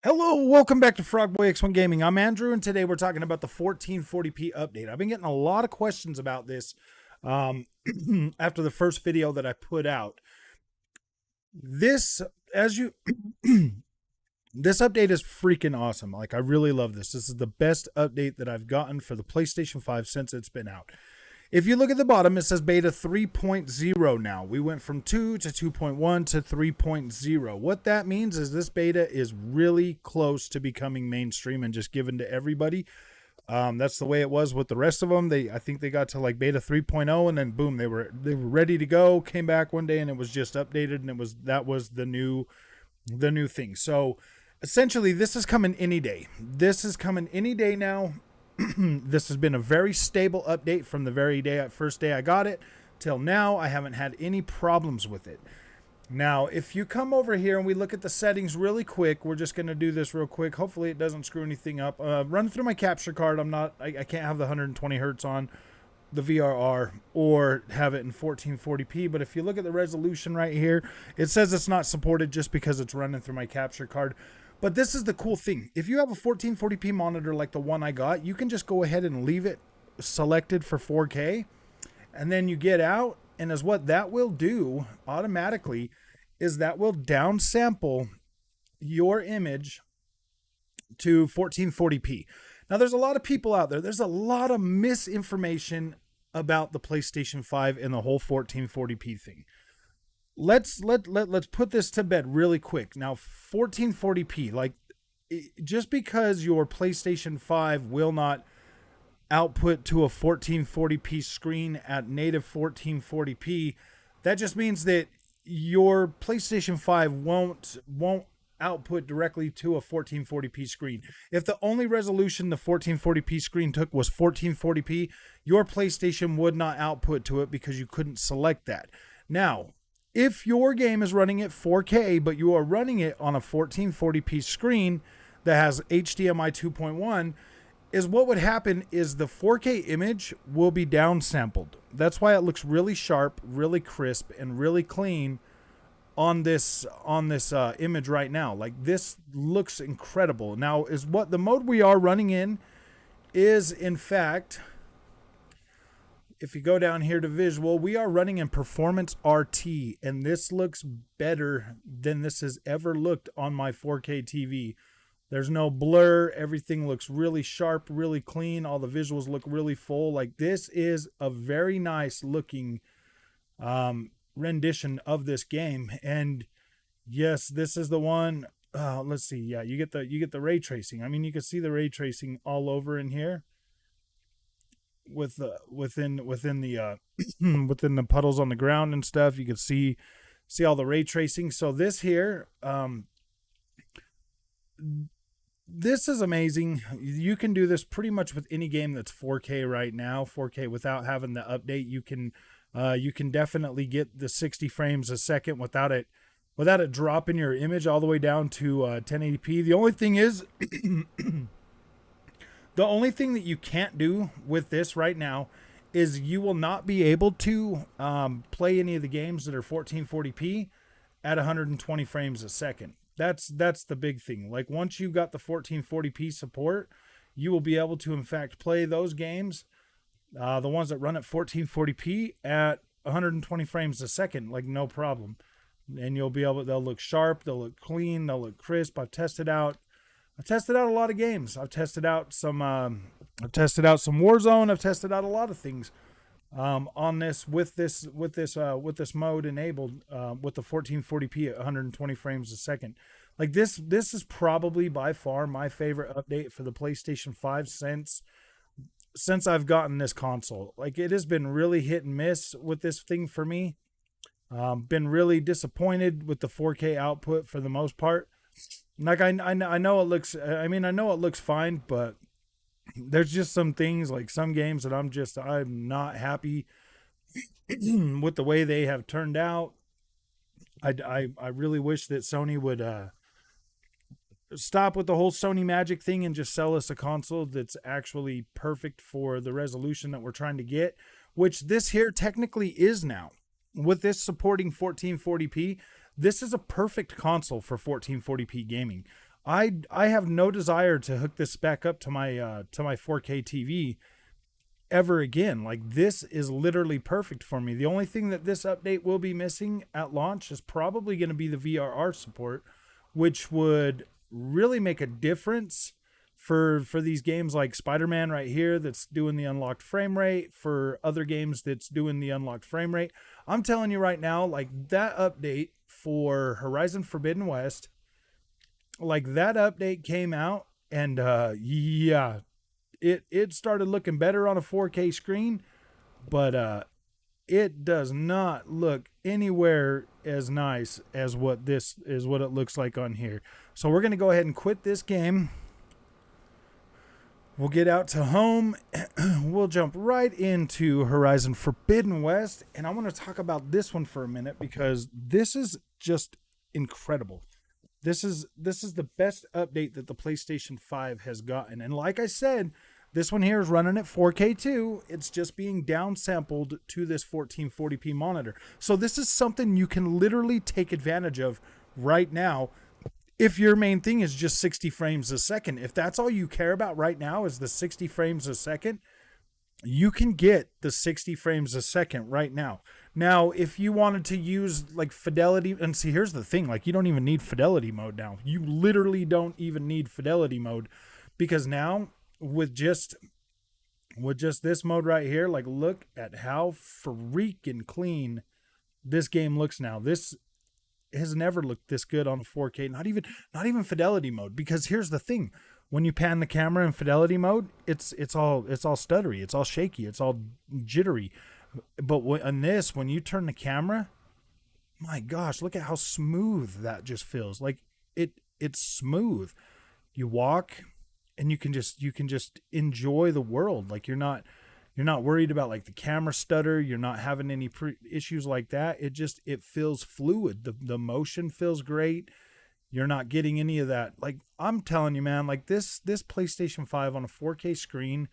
Hello, welcome back to Frogboy X1 Gaming. I'm Andrew, and today we're talking about the 1440p update. I've been getting a lot of questions about this um, after the first video that I put out. This, as you, this update is freaking awesome. Like, I really love this. This is the best update that I've gotten for the PlayStation 5 since it's been out. If you look at the bottom, it says beta 3.0 now. We went from 2 to 2.1 to 3.0. What that means is this beta is really close to becoming mainstream and just given to everybody. That's the way it was with the rest of them. I think they got to like beta 3.0 and then boom, they were ready to go. Came back one day and it was just updated and that was the new thing. So essentially, this is coming any day. This is coming any day now. This has been a very stable update from the very first day I got it till now. I haven't had any problems with it. Now, if you come over here and we look at the settings really quick, we're just going to do this real quick. Hopefully it doesn't screw anything up. Run through my capture card. I can't have the 120 hertz on the VRR or have it in 1440p, but if you look at the resolution right here, it says it's not supported just because it's running through my capture card. But this is the cool thing. If you have a 1440p monitor like the one I got, you can just go ahead and leave it selected for 4K, and then you get out, and as what that will do automatically is that will downsample your image to 1440p. Now, there's a lot of people out there. There's a lot of misinformation about the PlayStation 5 and the whole 1440p thing. Let's put this to bed really quick. Now, 1440p, like just because your PlayStation 5 will not output to a 1440p screen at native 1440p, that just means that your PlayStation 5 won't output directly to a 1440p screen. If the only resolution the 1440p screen took was 1440p, your PlayStation would not output to it because you couldn't select that. Now, if your game is running at 4K, but you are running it on a 1440p screen that has HDMI 2.1, is what would happen is the 4K image will be downsampled. That's why it looks really sharp, really crisp, and really clean on this image right now. Like, this looks incredible. Now, is what the mode we are running in is, in fact, if you go down here to visual, we are running in performance RT, and this looks better than this has ever looked on my 4K TV. There's no blur. Everything looks really sharp, really clean. All the visuals look really full. Like, this is a very nice looking rendition of this game. And yes, this is the one. Let's see. Yeah, you get the ray tracing. I mean, you can see the ray tracing all over in here with the within the within the puddles on the ground and stuff. You can see all the ray tracing. So this here, this is amazing. You can do this pretty much with any game that's 4K right now, 4K without having the update. You can definitely get the 60 frames a second without it dropping your image all the way down to 1080p. The only thing is, the only thing that you can't do with this right now is you will not be able to play any of the games that are 1440p at 120 frames a second. That's the big thing. Like, once you got the 1440p support, you will be able to, in fact, play those games, the ones that run at 1440p at 120 frames a second, like, no problem. And you'll be able, they'll look sharp, they'll look clean, they'll look crisp. I've tested out a lot of games. I've tested out some Warzone. I've tested out a lot of things on this with this mode enabled with the 1440p at 120 frames a second. Like, this is probably by far my favorite update for the PlayStation 5 since I've gotten this console. Like, it has been really hit and miss with this thing for me. Been really disappointed with the 4K output for the most part. Like, I know it looks, I mean, I know it looks fine, but there's just some things, like some games that I'm not happy with the way they have turned out. I really wish that Sony would stop with the whole Sony Magic thing and just sell us a console that's actually perfect for the resolution that we're trying to get, which this here technically is now. With this supporting 1440p, this is a perfect console for 1440p gaming. I have no desire to hook this back up to my 4K TV ever again. Like, this is literally perfect for me. The only thing that this update will be missing at launch is probably going to be the VRR support, which would really make a difference for these games like Spider-Man right here that's doing the unlocked frame rate, for other games that's doing the unlocked frame rate. I'm telling you right now, like, that update for Horizon Forbidden West, like, that update came out, and yeah, it started looking better on a 4K screen, but it does not look anywhere as nice as what it looks like on here. So we're going to go ahead and quit this game. We'll get out to home. We'll jump right into Horizon Forbidden West, and I want to talk about this one for a minute because this is just incredible. This is the best update that the PlayStation 5 has gotten. And like I said, this one here is running at 4K too. It's just being downsampled to this 1440p monitor. So this is something you can literally take advantage of right now. If your main thing is just 60 frames a second, if that's all you care about right now is the 60 frames a second, you can get the 60 frames a second right now. Now, if you wanted to use like fidelity, and see, here's the thing, like, you don't even need fidelity mode now. You literally don't even need fidelity mode, because now with just this mode right here, like, look at how freaking clean this game looks now. This has never looked this good on a 4K, not even fidelity mode, because here's the thing. When you pan the camera in fidelity mode, it's all stuttery, it's all shaky, it's all jittery. But on this, when you turn the camera, my gosh, look at how smooth that just feels. Like, it's smooth. You walk and you can just enjoy the world. Like, you're not worried about like the camera stutter. You're not having any issues like that. It feels fluid. The motion feels great. You're not getting any of that. Like, I'm telling you, man, like this PlayStation 5 on a 4K screen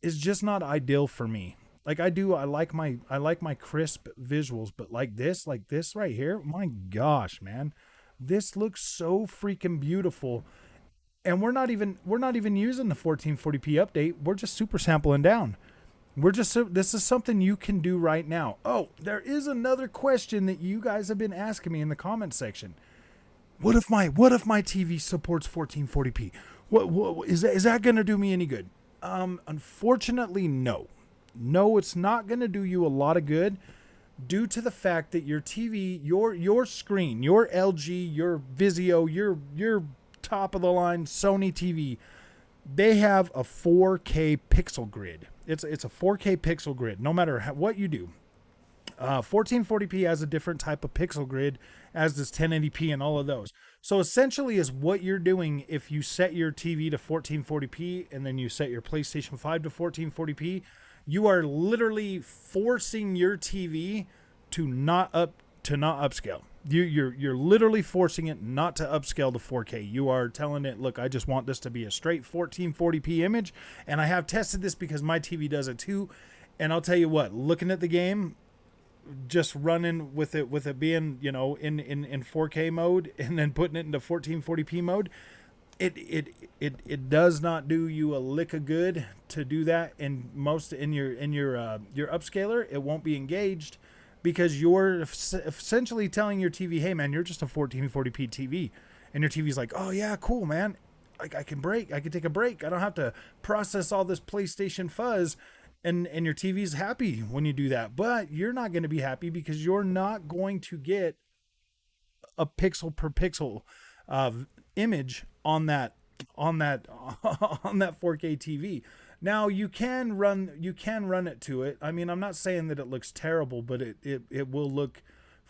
is just not ideal for me. Like, I like my crisp visuals, but like this right here, my gosh, man, this looks so freaking beautiful. And we're not even using the 1440p update. We're just super sampling down. This is something you can do right now. Oh, there is another question that you guys have been asking me in the comment section. What if my TV supports 1440p? What is that going to do me any good? Unfortunately, no. No, it's not going to do you a lot of good, due to the fact that your TV, your screen, your LG, your Vizio, your top of the line Sony TV, they have a 4K pixel grid. It's a 4K pixel grid. No matter what you do, 1440p has a different type of pixel grid, as does 1080p and all of those. So essentially, is what you're doing if you set your TV to 1440p and then you set your PlayStation 5 to 1440p. You are literally forcing your TV to not upscale. You're literally forcing it not to upscale to 4K. You are telling it, look, I just want this to be a straight 1440p image, and I have tested this because my TV does it too. And I'll tell you what, looking at the game, just running with it being, in 4K mode and then putting it into 1440p mode, it does not do you a lick of good to do that. And most in your upscaler, it won't be engaged, because you're essentially telling your TV, hey man, you're just a 1440p TV, and your TV's like, oh yeah, cool man, I can take a break. I don't have to process all this PlayStation fuzz. And your TV's happy when you do that, but you're not going to be happy because you're not going to get a pixel per pixel image on that 4K TV. Now you can run it to it. I mean, I'm not saying that it looks terrible, but it will look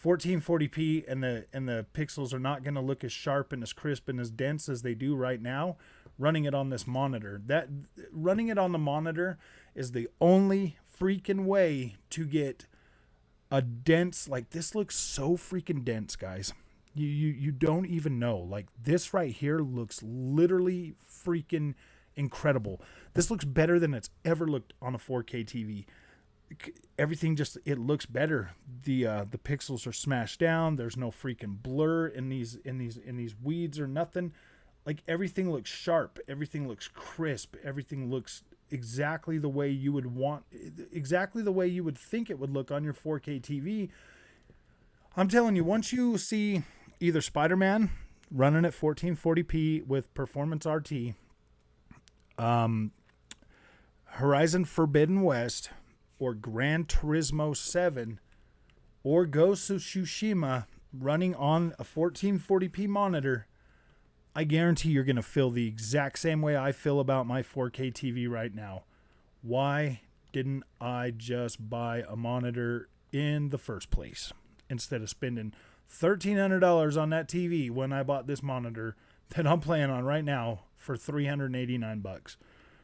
1440p, and the pixels are not going to look as sharp and as crisp and as dense as they do right now running it on this monitor. That running it on the monitor is the only freaking way to get a dense, like, this looks so freaking dense, guys. You don't even know. Like, this right here looks literally freaking incredible. This looks better than it's ever looked on a 4K TV. Everything just, it looks better. The pixels are smashed down. There's no freaking blur in these weeds or nothing. like everything looks sharp, everything looks crisp, everything looks exactly the way you would want, exactly the way you would think it would look on your 4K TV. I'm telling you, once you see either Spider-Man running at 1440p with Performance RT, Horizon Forbidden West, or Gran Turismo 7, or Ghost of Tsushima running on a 1440p monitor, I guarantee you're going to feel the exact same way I feel about my 4K TV right now. Why didn't I just buy a monitor in the first place instead of spending $1,300 on that TV when I bought this monitor that I'm playing on right now for $389?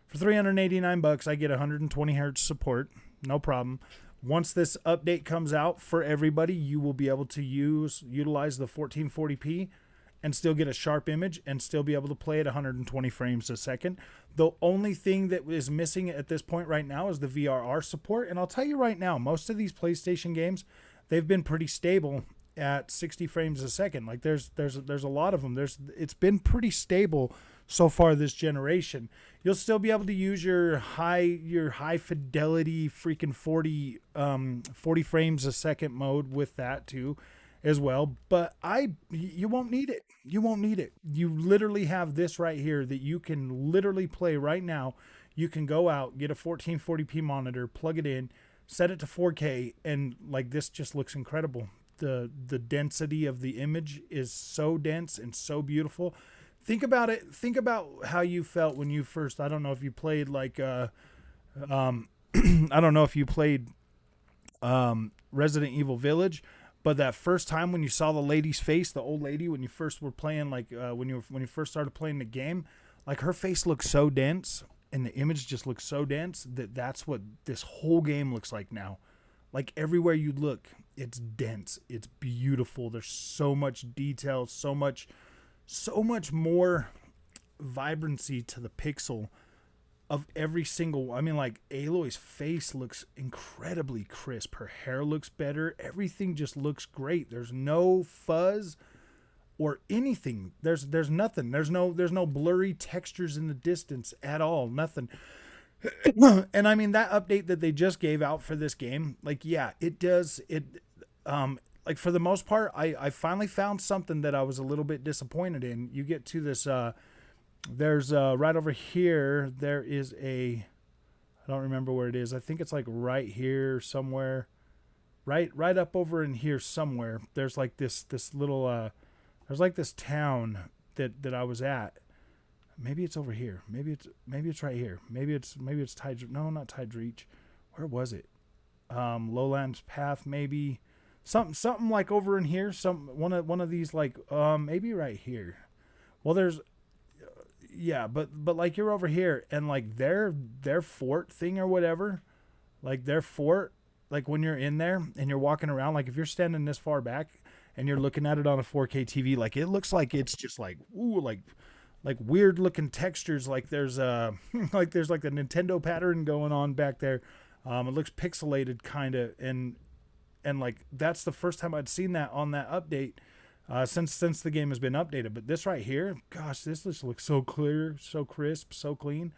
For $389, I get 120 hertz support, no problem. Once this update comes out for everybody, you will be able to utilize the 1440p and still get a sharp image and still be able to play at 120 frames a second. The only thing that is missing at this point right now is the VRR support. And I'll tell you right now, most of these PlayStation games, they've been pretty stable at 60 frames a second. Like there's a lot of them. It's been pretty stable so far this generation. You'll still be able to use your high fidelity freaking 40 frames a second mode with that too as well, but you won't need it. You won't need it. You literally have this right here that you can literally play right now. You can go out, get a 1440p monitor, plug it in, set it to 4K, and like this just looks incredible. The density of the image is so dense and so beautiful. Think about it. Think about how you felt when you first, I don't know if you played like I don't know if you played Resident Evil Village, but that first time when you saw the lady's face, the old lady, when you first were playing, like when you first started playing the game, like her face looked so dense and the image just looks so dense that's what this whole game looks like now. Like everywhere you look, it's dense, it's beautiful. There's so much detail, so much more vibrancy to the pixel of every single. I mean, like Aloy's face looks incredibly crisp. Her hair looks better. Everything just looks great. There's no fuzz or anything. There's nothing. There's no blurry textures in the distance at all. Nothing. And I mean, that update that they just gave out for this game, like, yeah, it does it. Like for the most part, I finally found something that I was a little bit disappointed in. You get to this. There's right over here, there is I don't remember where it is. I think it's like right here somewhere. Right up over in here somewhere. There's like this little there's like this town that I was at. Maybe it's over here. Maybe it's right here. Maybe it's Tide. No, not Tide Reach. Where was it? Lowlands Path, maybe. Something like over in here. One of these, like maybe right here. Well, there's yeah, but like you're over here, and like their fort thing or whatever, like their fort, like when you're in there and you're walking around, like if you're standing this far back and you're looking at it on a 4K TV, like it looks like it's just like ooh, like weird looking textures, like there's like there's like a Nintendo pattern going on back there. It looks pixelated kind of, and like that's the first time I'd seen that on that update. Since the game has been updated. But this right here, gosh, this just looks so clear, so crisp, so clean.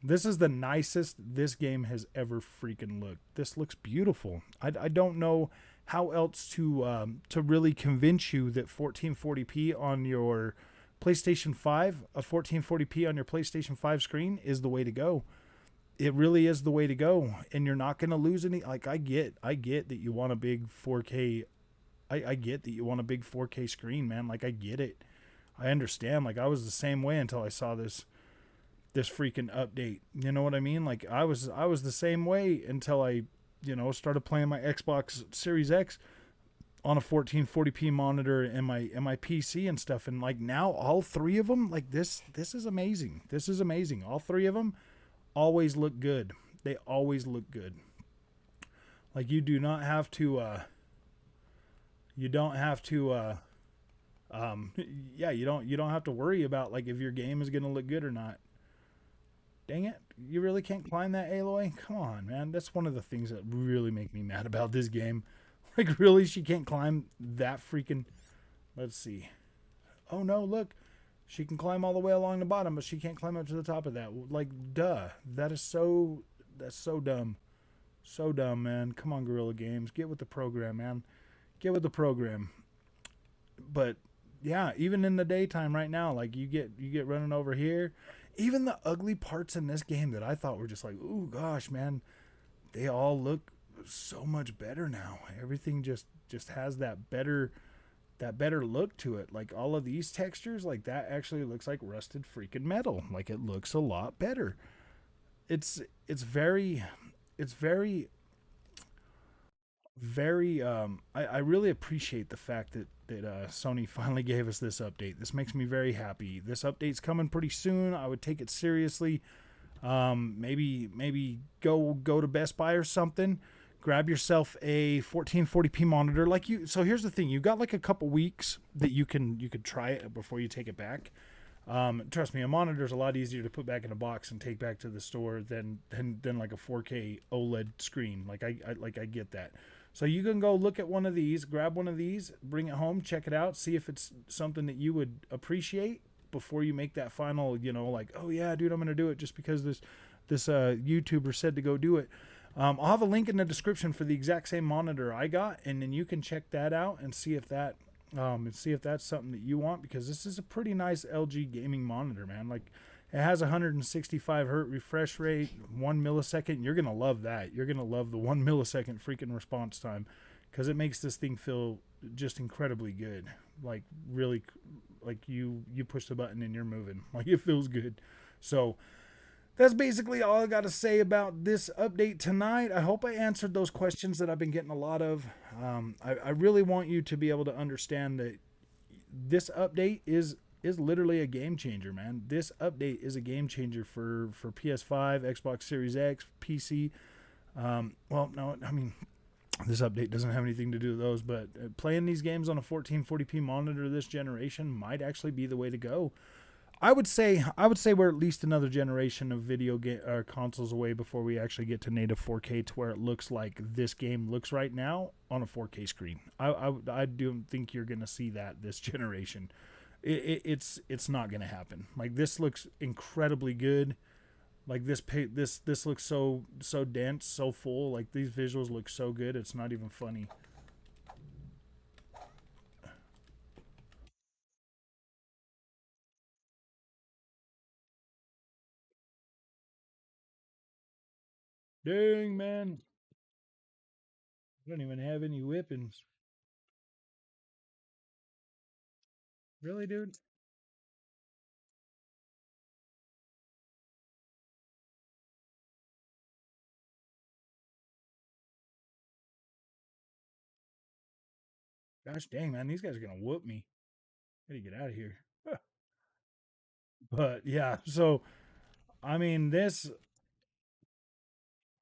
This is the nicest this game has ever freaking looked. This looks beautiful. I don't know how else to really convince you that 1440p on your PlayStation 5, a 1440p on your PlayStation 5 screen is the way to go. It really is the way to go, and you're not going to lose any. Like I get that you want a big 4K. I get that you want a big 4K screen, man. Like I get it. I understand. Like I was the same way until I saw this freaking update. You know what I mean? Like I was the same way until I, started playing my Xbox Series X on a 1440p monitor and my PC and stuff. And like now all three of them, like this is amazing. This is amazing. All three of them always look good. They always look good. Like you do not have to you don't have to you don't have to worry about like if your game is going to look good or not. Dang it, you really can't climb that, Aloy? Come on, man. That's one of the things that really make me mad about this game. Like really, she can't climb that freaking. Let's see. Oh no, look, She can climb all the way along the bottom, but she can't climb up to the top of that. Like, duh. That's so dumb. So dumb, man. Come on, Guerrilla Games. Get with the program, man. Get with the program. But yeah, even in the daytime right now, like you get running over here. Even the ugly parts in this game that I thought were just like, ooh gosh, man, they all look so much better now. Everything just has that better look to it. Like all of these textures, like that actually looks like rusted freaking metal. Like it looks a lot better. It's very I really appreciate the fact that Sony finally gave us this update. This makes me very happy. This update's coming pretty soon. I would take it seriously. Maybe go to Best Buy or something. Grab yourself a 1440p monitor. So here's the thing: you got like a couple weeks that you could try it before you take it back. Trust me, a monitor is a lot easier to put back in a box and take back to the store than like a 4K OLED screen. I get that. So you can go look at one of these, grab one of these, bring it home, check it out, see if it's something that you would appreciate before you make that final, like, oh yeah, dude, I'm gonna do it just because this YouTuber said to go do it. I'll have a link in the description for the exact same monitor I got, and then you can check that out and see if that's something that you want, because this is a pretty nice LG gaming monitor, man. Like, it has 165 hertz refresh rate, 1 millisecond. You're gonna love that. You're gonna love the 1 millisecond freaking response time, because it makes this thing feel just incredibly good. Like really, like you push the button and you're moving. Like it feels good. So that's basically all I got to say about this update tonight. I hope I answered those questions that I've been getting a lot of. I really want you to be able to understand that this update is literally a game changer, man. This update is a game changer for PS5, Xbox Series X, PC. Well, no, I mean, this update doesn't have anything to do with those, but playing these games on a 1440p monitor this generation might actually be the way to go. I would say we're at least another generation of video game or consoles away before we actually get to native 4K, to where it looks like this game looks right now on a 4K screen. I don't think you're gonna see that this generation. It's not gonna happen. Like, this looks incredibly good. Like this looks so dense, so full. Like, these visuals look so good. It's not even funny. Dang, man. I don't even have any whippings. Really, dude? Gosh dang, man, these guys are gonna whoop me. Gotta get out of here. But yeah, so I mean,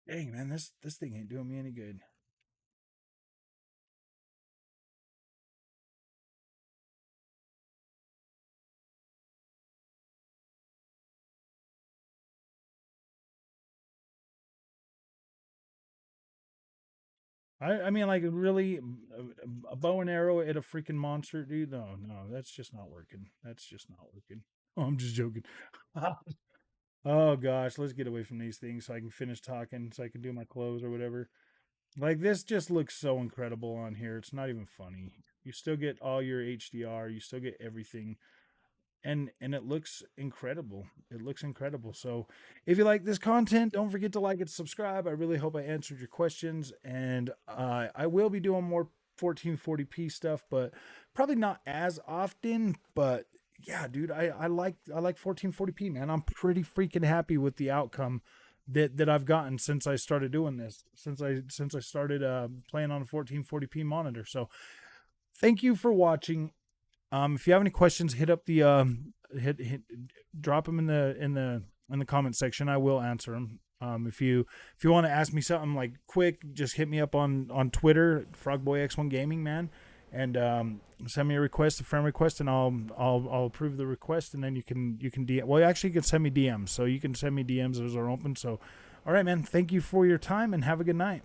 dang, man, this thing ain't doing me any good. I mean, like, really, a bow and arrow at a freaking monster, dude. No, that's just not working. That's just not working. Oh, I'm just joking. Oh gosh, let's get away from these things so I can finish talking, so I can do my clothes or whatever. Like, this just looks so incredible on here. It's not even funny. You still get all your HDR. You still get everything, and it looks incredible. It looks incredible. So if you like this content, don't forget to like and subscribe. I really hope I answered your questions, and I will be doing more 1440p stuff, but probably not as often. But yeah, dude, I like 1440p, man. I'm pretty freaking happy with the outcome that I've gotten since I started doing this, since I started playing on a 1440p monitor. So thank you for watching. If you have any questions, hit up the drop them in the comment section. I will answer them. If you want to ask me something like quick, just hit me up on Twitter, FrogboyX1 Gaming, man, and send me a friend request, and I'll approve the request, and then you can DM. Well, actually, you can send me DMs, so you can send me DMs. Those are open. So, all right, man. Thank you for your time, and have a good night.